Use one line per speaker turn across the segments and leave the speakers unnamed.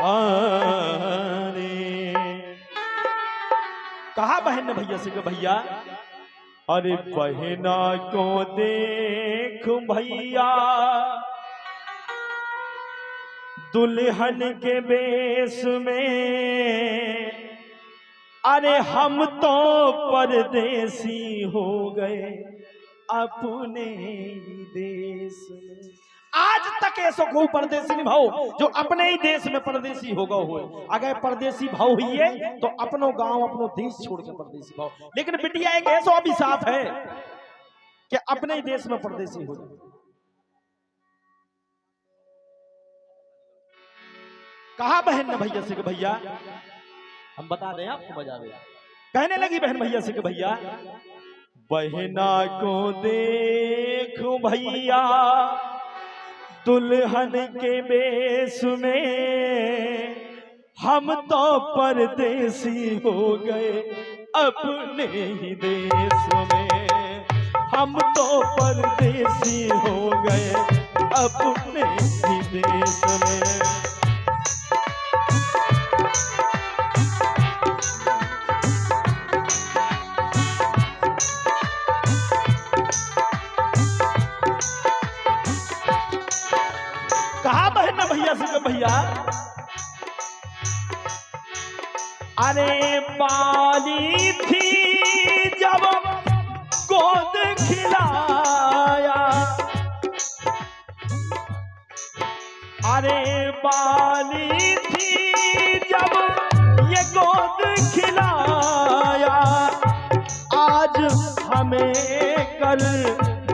अरे कहा बहन ने भैया से कि भैया अरे बहना को देख भैया दुल्हन के बेस में, अरे हम तो परदेसी हो गए अपने देश में। आज तक ऐसा को परदेसी नहीं भाव जो अपने ही देश में परदेसी होगा हुए। अगर परदेसी भाव हुई है तो अपनो गांव अपनो देश छोड़ के परदेसी भाव। लेकिन बिटिया एक ऐसा अभिशाप है कि अपने ही देश में परदेसी हो जाए। कहा बहन ने भैया से कि भैया हम बता दें आपको मजा आएगा। कहने लगी बहन भैया से कि भैया बहना को देख भैया दुल्हन के बेस में, हम तो परदेसी हो गए अपने ही देश में। हम तो परदेसी हो गए अपने ही देश में। कहा बहन भैया से भैया अरे बाली थी जब गोद खिलाया, अरे बाली थी जब ये गोद खिलाया, आज हमें कर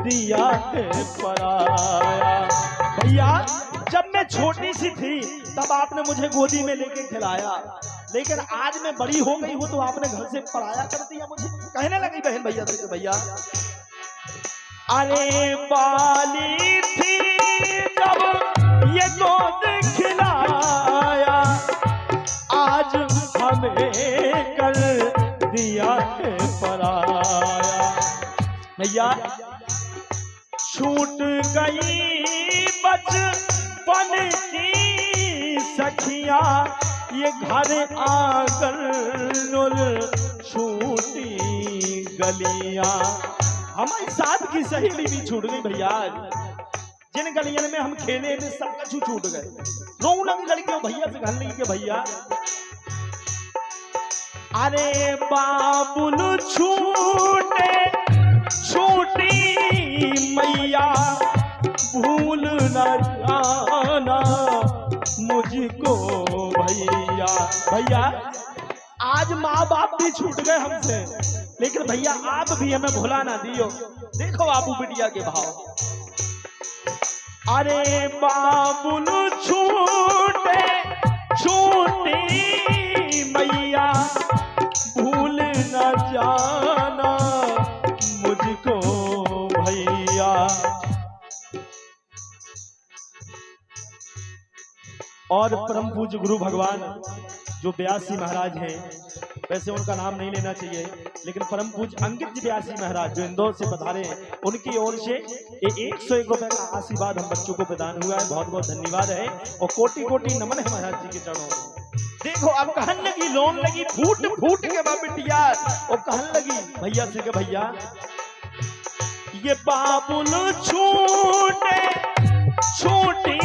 दिया है पराया। भैया जब मैं छोटी सी थी तब आपने मुझे गोदी में लेके खिलाया, लेकिन आज मैं बड़ी हो गई हूं तो आपने घर से पराया कर दिया मुझे। कहने लगी बहन भैया से भैया अरे बाली थी जब ये गोद खिलाया, आज हमें कर दिया है पराया। भैया छूट गई बचपन की सखिया, ये घर आकर छूटी गलियां। हमारे साथ की सहेली भी छूट गई भैया। जिन गलियों में हम खेले में सब कुछ छूट गए। रौनक लड़कियों भैया से कहने लगी कि भैया अरे बाबुल छूटे छूटी मैया, भूल न जाना मुझको भैया। भैया आज माँ बाप भी छूट गए हमसे, लेकिन भैया आप भी हमें भुला ना दियो। देखो बाबू बिटिया के भाव। अरे बाबुल छूटे छूटी मैया, भूल न जाना मुझको भैया। और परम पूज्य गुरु भगवान जो व्यासी महाराज हैं, वैसे उनका नाम नहीं लेना चाहिए, लेकिन परम पूज्य अंकित जी व्यासी महाराज जो इंदौर से पधारे हैं, उनकी ओर से ये 101 रुपए का आशीर्वाद हम बच्चों को प्रदान हुआ है। बहुत बहुत धन्यवाद है और कोटि कोटि नमन है महाराज जी के चरणों में। देखो अब कहन लगी लोन लगी फूट फूट के बाप बिटिया, और कहन लगी भैया से के भैया ये बाबुल छूटे छूटी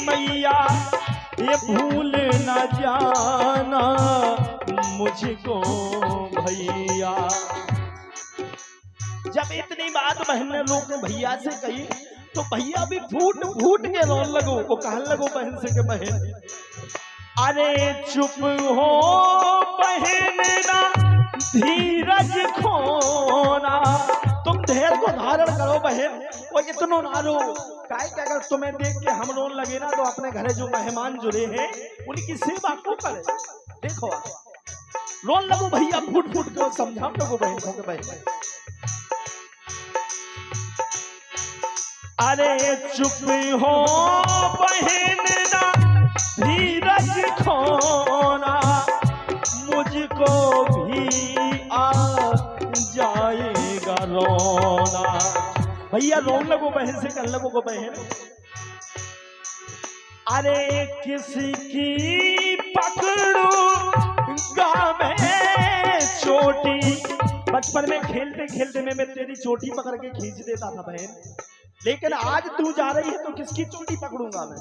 मैया, ये भूल न जाना मुझको भैया। जब इतनी बात बहन ने लोग ने भैया से कही तो भैया भी फूट फूट के रोन लगो। वो कहने लगो बहन से के बहन अरे चुप हो बहन ना धीरज खोना, तुम धैर्य को धारण करो बहन। वो इतनो ना रो, काहे कि अगर तुम्हें देख के हम रोन लगे ना तो अपने घरे जो मेहमान जुड़े हैं उनकी सेवा को करे। देखो रोन लगो भैया फूट फूट के, समझाओ लगो बहन को के बहन अरे चुप हो बहन ना धीरज खोना, मुझको भी आ जाएगा रोना। भैया रोन लगो बहन से, कर लगो को बहन अरे किसकी पकड़ूंगा मैं चोटी। बचपन में खेलते खेलते मैं तेरी चोटी पकड़ के खींच देता था बहन, लेकिन आज तू जा रही है तो किसकी चोटी पकड़ूंगा मैं।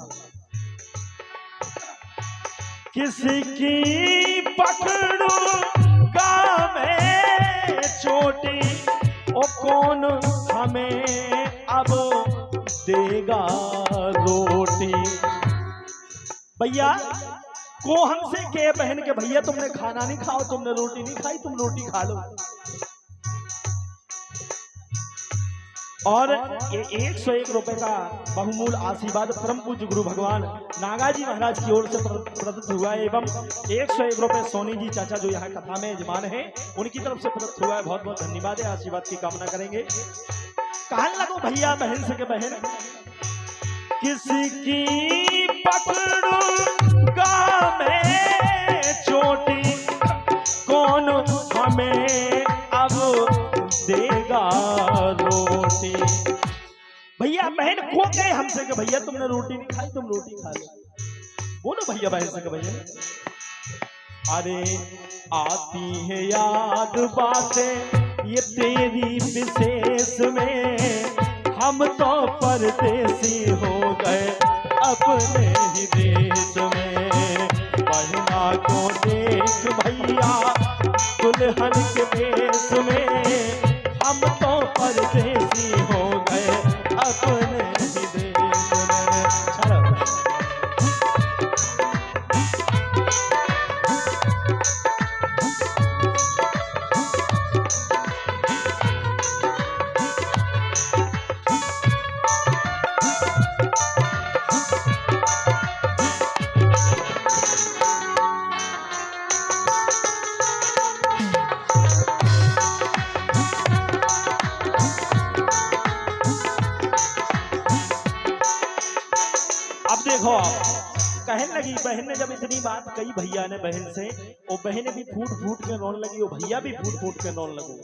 किसकी पकड़ूंगा मैं चोटी, ओ कौन हमें अब देगा रोटी। भैया को हमसे के बहन के भैया तुमने खाना नहीं खाओ, तुमने रोटी नहीं खाई, तुम रोटी खा लो। और ये 101 रुपए का बहुमूल्य आशीर्वाद परम पूज्य गुरु भगवान नागाजी महाराज की ओर से प्रदत्त हुआ है, एवं 101 रुपए सोनी जी चाचा जो यहाँ कथा में यजमान है उनकी तरफ से प्रदत्त हुआ है। बहुत बहुत धन्यवाद है, आशीर्वाद की कामना करेंगे। कहने लगो भैया बहन से के बहन, किसकी पकड़ूंगा मैं चोटी, कौन हमें अब देगा रोटी। भैया बहन खो गए हमसे कि भैया तुमने रोटी नहीं खाई, तुम रोटी खा लो। बोलो भैया बहन से कि भैया, अरे आती है याद बातें ये तेरी विशेष में, हम तो परदेसी हो गए अपने ही देश में। बहना को देख भैया दुल्हन के देश में, हम तो परदेसी हो गए अपने ही देश में। चलो देखो, कहने लगी बहन ने जब इतनी बात कही भैया ने बहन से, वो बहन भी फूट फूट के रोने लगी, वो भैया भी फूट फूट के रोने लगे।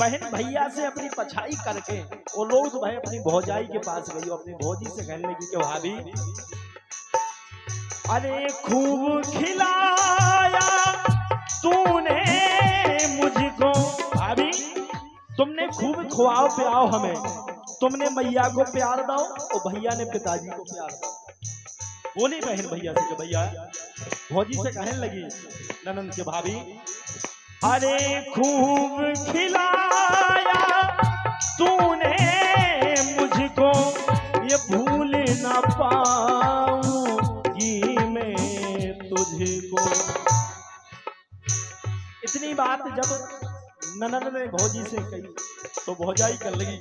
बहन भैया से अपनी पछाई करके वो रोज भाई अपनी भौजाई के पास गई, अपनी भौजी से कहने लगी कि भाभी अरे खूब खिलाया तूने मुझको, भाभी तुमने खूब खुआओ पियाओ हमें, तुमने मैया को प्यार दो और भैया ने पिताजी को प्यार दो। बोली बहन भैया से कि भैया, भौजी से कहने लगी ननंद के भाभी, अरे खूब खिलाया तूने मुझको, ये भूल ना पाऊंगी मैं तुझको। इतनी बात जब ननंद ने भौजी से कही तो भौजाई कर लगी,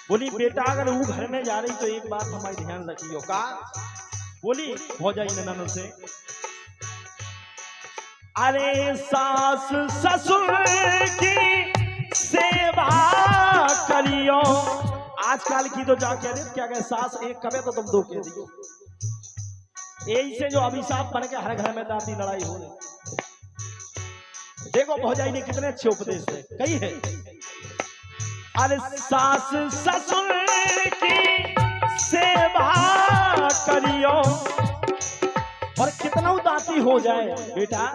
बोली बेटा अगर वो घर में जा रही तो एक बात हमारी ध्यान रखियो। का बोली भौजाई ननद से, अरे सास ससुर की सेवा करियो। आजकल की तो जा कह रहे क्या कहे, सास एक कहे तो तुम दो कह दियो। यही से जो अभिशाप बन के हर घर में दांती लड़ाई हो रही। देखो भौजाई ने कितने अच्छे उपदेश है कही है, अरे सास ससुर की सेवा करियो, और कितना दांती हो जाए बेटा,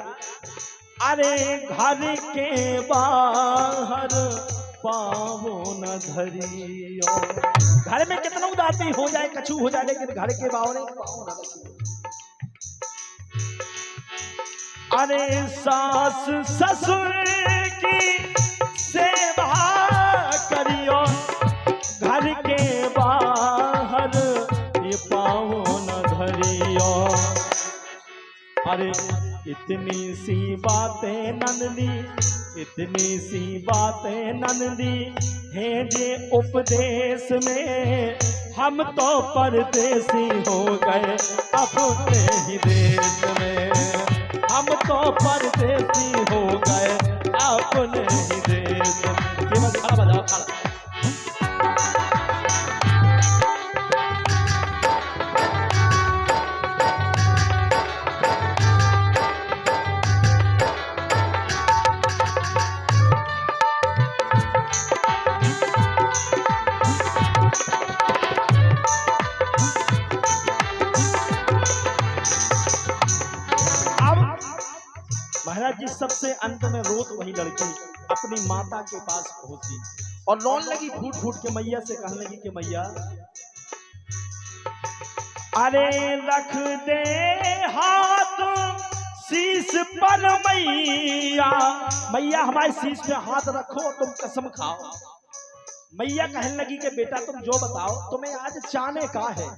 अरे घर के बाहर पावो न धरियो। घर में कितना दांती हो जाए, कछू हो जाए, लेकिन घर के बाहर पावो न धरियो। अरे सास ससुर की सेवा करियो, घर के बाहर ये पाँव न धरियो। अरे इतनी सी बातें नंदी, इतनी सी बातें नंदी है जे उपदेश में, हम तो परदेसी हो गए अपने ही देश में। हम तो परदेसी हो गए अपने ही देश में। केवल खड़ा बजाओ खड़ा। महाराज जी सबसे अंत में रोत वही लड़की अपनी माता के पास पहुंची और रोन लगी फूट फूट के, मैया से कहने लगी कि मैया अरे रख दे हाथ शीश पर मैया, मैया हमारे शीश पे हाथ रखो, तुम कसम खाओ। मैया कहने लगी कि बेटा तुम जो बताओ, तुम्हें आज चाहने का है,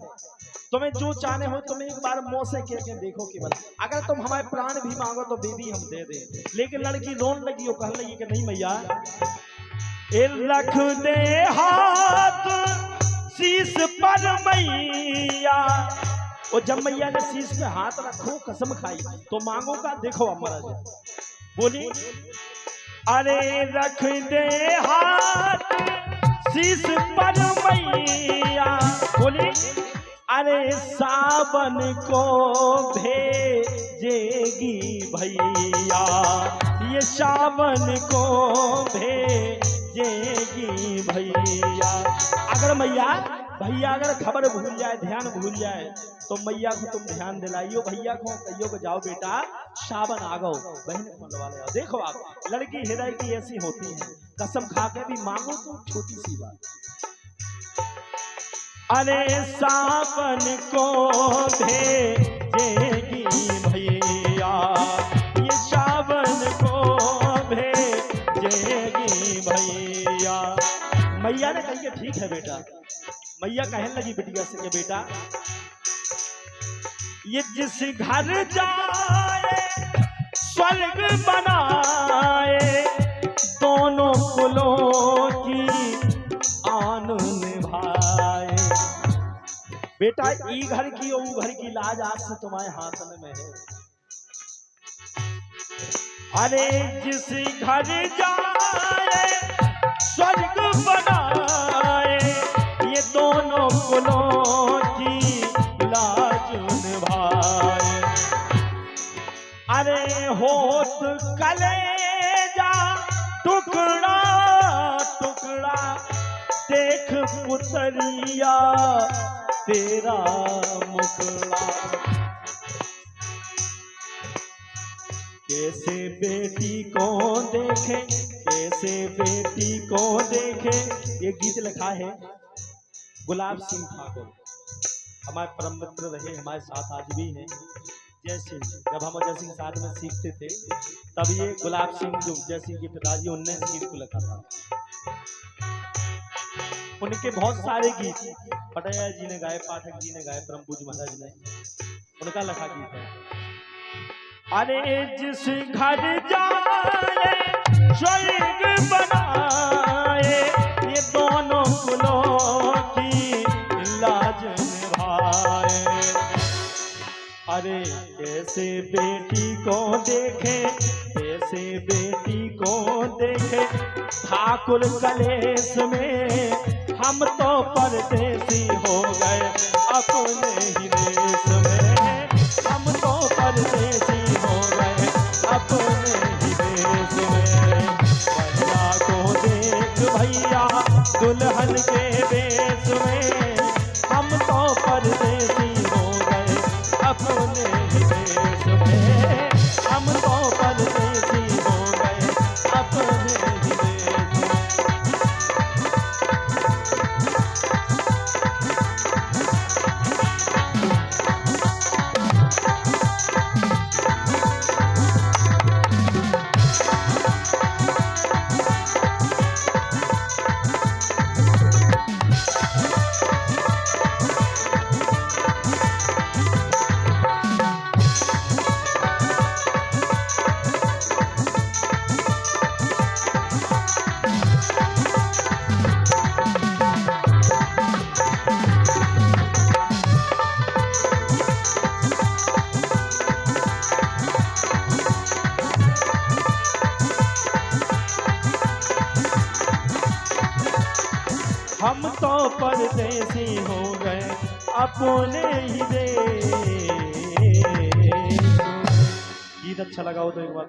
तुम्हें जो चाहने हो तुम्हें एक बार मुंह से कह के देखो कि बस, अगर तुम हमारे प्राण भी मांगो तो बेबी हम दे दे। लेकिन लड़की रोन लगी और कहने लगी कि नहीं मैया, रख दे हाथ शीश पर मैया। और जब मैया ने शीश पे हाथ रखो कसम खाई तो मांगो का देखो महाराज बोली, अरे रख दे हाथ शीश पर मैया, बोली अरे सावन को भेजेगी भैया, ये सावन को भेजेगी भैया। अगर मैया भैया अगर खबर भूल जाए, ध्यान भूल जाए तो मैया को तुम ध्यान दिलाइयो, भैया को कहियो को जाओ बेटा सावन आ गो, बहन खोलवा ले। देखो आप लड़की हृदय की ऐसी होती है, कसम खा के भी मांगो तो छोटी सी बात। अरे सावन को भेजेगी भैया, ये सावन को भेजेगी भैया। मैया ने कही ठीक है बेटा। मैया कहने लगी बिटिया से कि बेटा ये जिस घर जाए स्वर्ग बनाए, दोनों कुलों की आन निभाए। बेटा ई घर की और ऊ घर की लाज आज से तुम्हारे हाथ में है। अरे जिस घर जाए स्वर्ग बनाए, ये दोनों कुलों की लाज निभाए। अरे होत कलेजा टुकड़ा टुकड़ा, देख पुतरिया तेरा मुखड़ा। कैसे बेटी को देखे, कैसे बेटी को देखे। ये गीत लिखा है गुलाब सिंह ठाकुर, हमारे परम मित्र रहे, हमारे साथ आज भी हैं। जय सिंह, जब हम अजय सिंह साथ में सीखते थे तब ये गुलाब सिंह जो जय सिंह के पिताजी उनने गीत को लिखा था। उनके बहुत सारे गीत पटैया जी ने गाए, पाठक जी ने गाए, परम पूज्य महाराज ने उनका लिखा गीत है। अरे जिस घर जाए स्वर्ग बनाए, ये दोनों कुलों की लाज निभाए। अरे कैसे बेटी को देखे, कैसे बेटी को देखे, ठाकुर कलेश में हम तो परदेसी हो गए अपने ही देश में। हम तो परदेसी हो गए अपने ही देश में। भैया को देख भैया दुल्हन के वेश में, हम तो परदेसी हो गए अपने ही देश में। हम तो परदेसी हो गए अपने ही देश में। हम तो परदेसी हो गए अपने ही देश। गीत अच्छा लगा हो तो एक बार